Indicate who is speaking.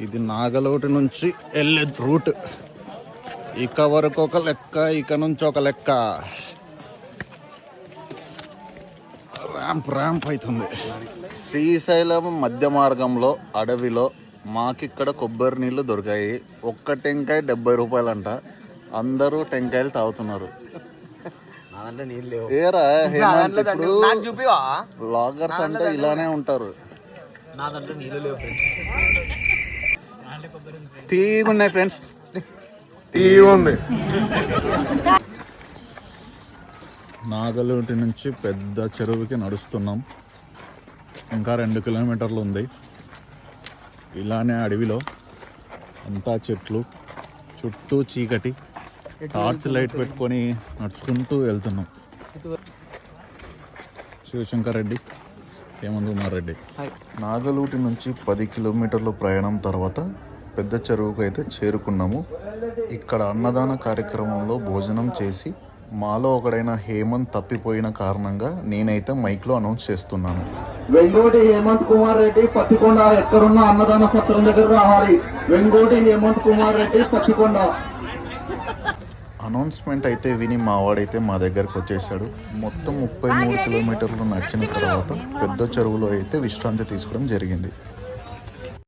Speaker 1: ఇది నాగలోటి నుంచి వెళ్ళే రూట్. ఇక వరకు ఒక లెక్క, ఇక నుంచి ఒక లెక్క. ర్యాంప్ అవుతుంది. శ్రీశైలం మధ్య మార్గంలో అడవిలో మాకిక్కడ కొబ్బరి నీళ్లు దొరికాయి. ఒక్క టెంకాయ 70 రూపాయలంట. అందరూ టెంకాయలు తాగుతున్నారు. ఏరా హేమంత్, ఇప్పుడు బ్లాగర్స్ అంటే ఇలానే ఉంటారు. తీగున్నాయి ఫ్రెండ్స్, తీగుంది. నాగలోటి నుంచి పెద్ద చెరువుకి నడుస్తున్నాం. ఇంకా 2 కిలోమీటర్లు ఉంది. ఇలానే అడవిలో అంతా చెట్లు, చుట్టూ చీకటి, టార్చ్ లైట్ పెట్టుకొని నడుచుకుంటూ వెళ్తున్నాం. శివశంకర్ రెడ్డి, హేమంత్ కుమార్ రెడ్డి. నాగలూటి నుంచి 10 కిలోమీటర్లు ప్రయాణం తర్వాత పెద్ద చెరువుకు అయితే చేరుకున్నాము. ఇక్కడ అన్నదాన కార్యక్రమంలో భోజనం చేసి మాలో ఒకడైన హేమంత్ తప్పిపోయిన కారణంగా నేనైతే మైక్లో అనౌన్స్ చేస్తున్నాను.
Speaker 2: వెంగోటి హేమంత్ కుమార్ రెడ్డి పత్తికొండ, ఎక్కడున్న అన్నదాన సత్రం దగ్గర రావాలి. వెంగోటి హేమంత్ కుమార్ రెడ్డి పత్తికొండ.
Speaker 1: అనౌన్స్మెంట్ అయితే విని మావాడైతే మా దగ్గరకు వచ్చేసాడు. మొత్తం 33 కిలోమీటర్లు నడిచిన తర్వాత పెద్ద చెరువులో అయితే విశ్రాంతి తీసుకోవడం జరిగింది.